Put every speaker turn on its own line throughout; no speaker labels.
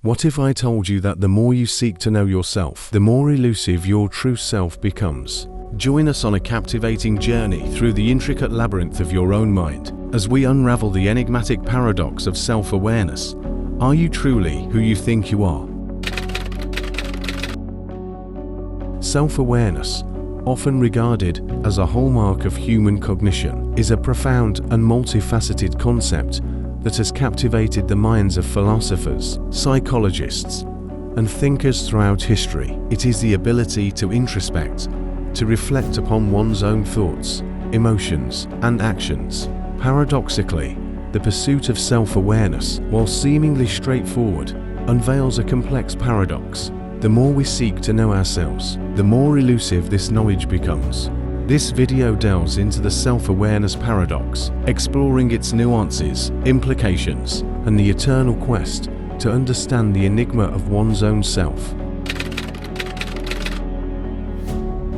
What if I told you that the more you seek to know yourself, the more elusive your true self becomes? Join us on a captivating journey through the intricate labyrinth of your own mind as we unravel the enigmatic paradox of self-awareness. Are you truly who you think you are? Self-awareness, often regarded as a hallmark of human cognition, is a profound and multifaceted concept that has captivated the minds of philosophers, psychologists, and thinkers throughout history. It is the ability to introspect, to reflect upon one's own thoughts, emotions, and actions. Paradoxically, the pursuit of self-awareness, while seemingly straightforward, unveils a complex paradox. The more we seek to know ourselves, the more elusive this knowledge becomes. This video delves into the self-awareness paradox, exploring its nuances, implications, and the eternal quest to understand the enigma of one's own self.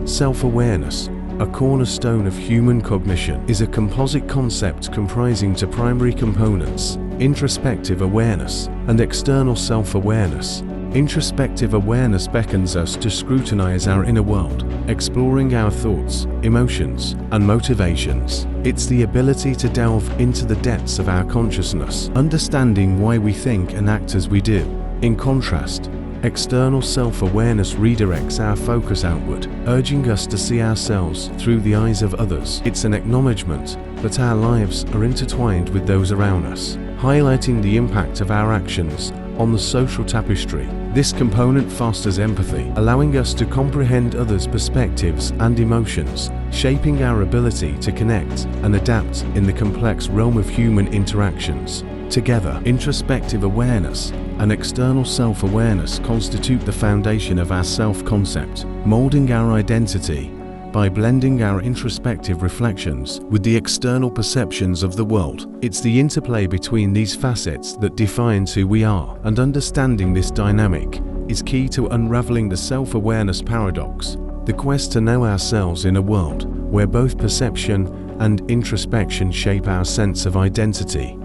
Self-awareness, a cornerstone of human cognition, is a composite concept comprising two primary components: introspective awareness and external self-awareness. Introspective awareness beckons us to scrutinize our inner world, exploring our thoughts, emotions, and motivations. It's the ability to delve into the depths of our consciousness, understanding why we think and act as we do. In contrast, external self-awareness redirects our focus outward, urging us to see ourselves through the eyes of others. It's an acknowledgement that our lives are intertwined with those around us, highlighting the impact of our actions on the social tapestry. This component fosters empathy, allowing us to comprehend others' perspectives and emotions, shaping our ability to connect and adapt in the complex realm of human interactions. Together, introspective awareness and external self-awareness constitute the foundation of our self-concept, molding our identity by blending our introspective reflections with the external perceptions of the world. It's the interplay between these facets that defines who we are, and understanding this dynamic is key to unraveling the self-awareness paradox, the quest to know ourselves in a world where both perception and introspection shape our sense of identity.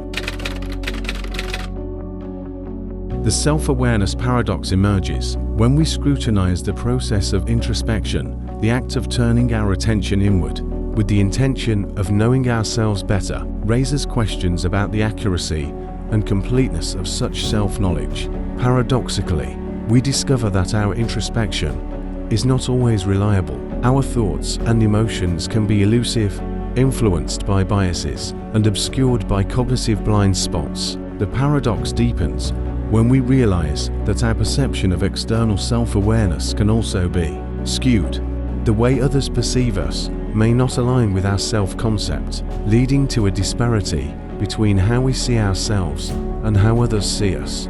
The self-awareness paradox emerges when we scrutinize the process of introspection, the act of turning our attention inward with the intention of knowing ourselves better, raises questions about the accuracy and completeness of such self-knowledge. Paradoxically, we discover that our introspection is not always reliable. Our thoughts and emotions can be elusive, influenced by biases, and obscured by cognitive blind spots. The paradox deepens when we realize that our perception of external self-awareness can also be skewed. The way others perceive us may not align with our self-concept, leading to a disparity between how we see ourselves and how others see us.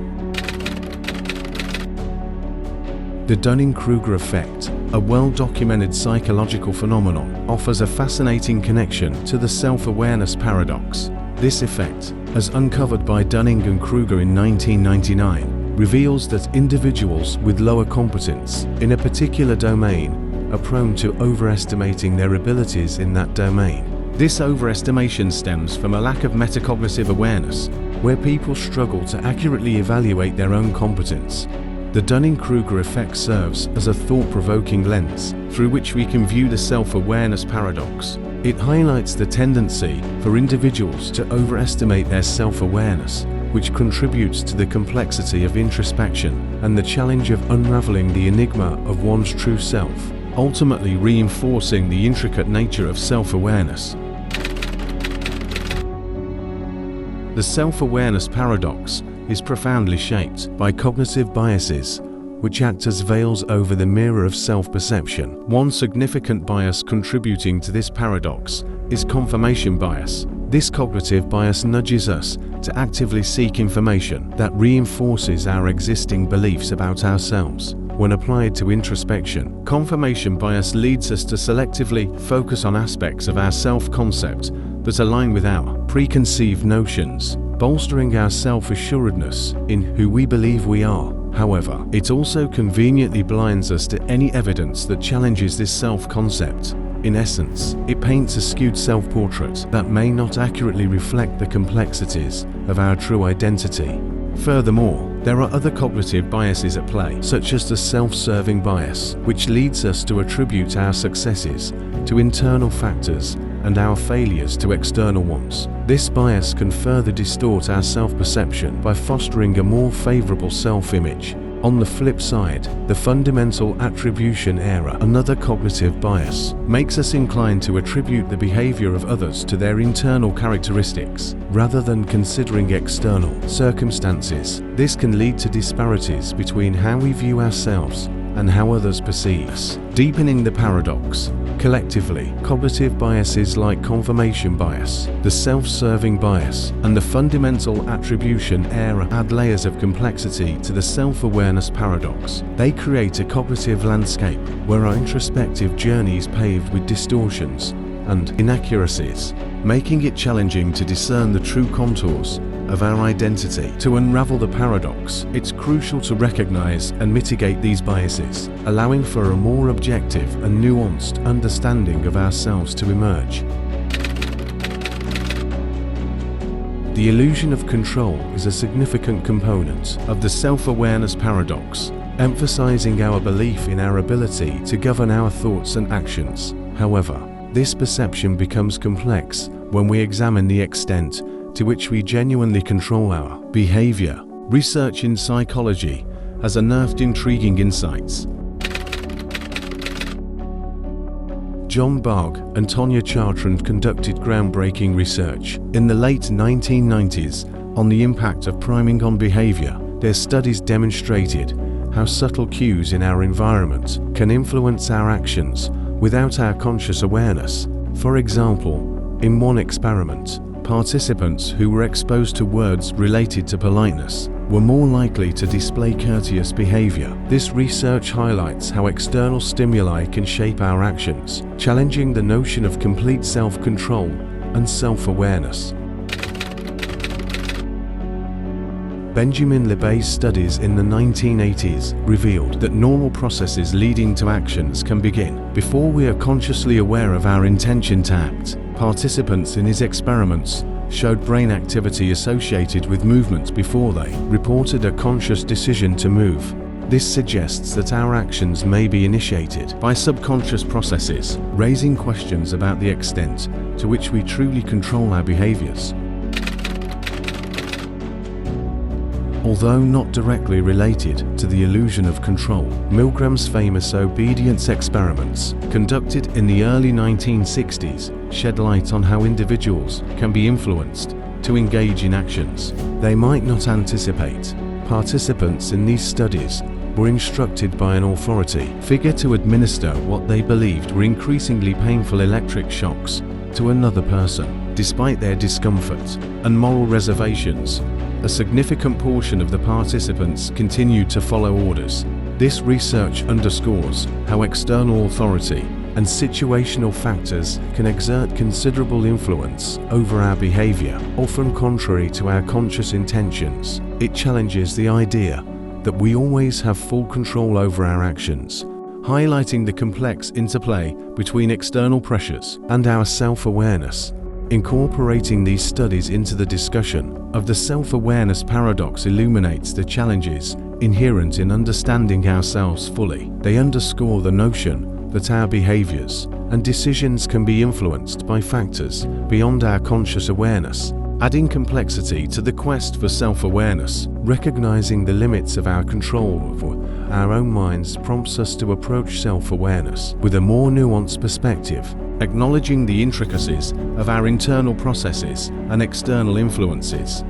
The Dunning-Kruger effect, a well-documented psychological phenomenon, offers a fascinating connection to the self-awareness paradox. This effect, as uncovered by Dunning and Kruger in 1999, reveals that individuals with lower competence in a particular domain are prone to overestimating their abilities in that domain. This overestimation stems from a lack of metacognitive awareness, where people struggle to accurately evaluate their own competence. The Dunning-Kruger effect serves as a thought-provoking lens through which we can view the self-awareness paradox. It highlights the tendency for individuals to overestimate their self-awareness, which contributes to the complexity of introspection and the challenge of unraveling the enigma of one's true self, ultimately reinforcing the intricate nature of self-awareness. The self-awareness paradox is profoundly shaped by cognitive biases, which act as veils over the mirror of self-perception. One significant bias contributing to this paradox is confirmation bias. This cognitive bias nudges us to actively seek information that reinforces our existing beliefs about ourselves. When applied to introspection, confirmation bias leads us to selectively focus on aspects of our self-concept that align with our preconceived notions, bolstering our self-assuredness in who we believe we are. However, it also conveniently blinds us to any evidence that challenges this self-concept. In essence, it paints a skewed self-portrait that may not accurately reflect the complexities of our true identity. Furthermore, There are other cognitive biases at play, such as the self-serving bias, which leads us to attribute our successes to internal factors and our failures to external ones. This bias can further distort our self-perception by fostering a more favorable self-image. On the flip side, the fundamental attribution error, another cognitive bias, makes us inclined to attribute the behavior of others to their internal characteristics, rather than considering external circumstances. This can lead to disparities between how we view ourselves and how others perceive us, deepening the paradox. Collectively, cognitive biases like confirmation bias, the self-serving bias, and the fundamental attribution error add layers of complexity to the self-awareness paradox. They create a cognitive landscape where our introspective journey is paved with distortions and inaccuracies, making it challenging to discern the true contours of our identity. To unravel the paradox, it's crucial to recognize and mitigate these biases, allowing for a more objective and nuanced understanding of ourselves to emerge. The illusion of control is a significant component of the self-awareness paradox, emphasizing our belief in our ability to govern our thoughts and actions. However, this perception becomes complex when we examine the extent to which we genuinely control our behavior. Research in psychology has unearthed intriguing insights. John Bargh and Tonya Chartrand conducted groundbreaking research in the late 1990s on the impact of priming on behavior. Their studies demonstrated how subtle cues in our environment can influence our actions without our conscious awareness. For example, in one experiment, participants who were exposed to words related to politeness were more likely to display courteous behavior. This research highlights how external stimuli can shape our actions, challenging the notion of complete self-control and self-awareness. Benjamin Libet's studies in the 1980s revealed that normal processes leading to actions can begin before we are consciously aware of our intention to act. Participants in his experiments showed brain activity associated with movement before they reported a conscious decision to move. This suggests that our actions may be initiated by subconscious processes, raising questions about the extent to which we truly control our behaviors. Although not directly related to the illusion of control, Milgram's famous obedience experiments, conducted in the early 1960s, shed light on how individuals can be influenced to engage in actions they might not anticipate. Participants in these studies were instructed by an authority figure to administer what they believed were increasingly painful electric shocks to another person. Despite their discomfort and moral reservations, a significant portion of the participants continued to follow orders. This research underscores how external authority and situational factors can exert considerable influence over our behavior, often contrary to our conscious intentions. It challenges the idea that we always have full control over our actions, highlighting the complex interplay between external pressures and our self-awareness. Incorporating these studies into the discussion of the self-awareness paradox illuminates the challenges inherent in understanding ourselves fully. They underscore the notion that our behaviors and decisions can be influenced by factors beyond our conscious awareness, adding complexity to the quest for self-awareness. Recognizing the limits of our control over our own minds prompts us to approach self-awareness with a more nuanced perspective, acknowledging the intricacies of our internal processes and external influences.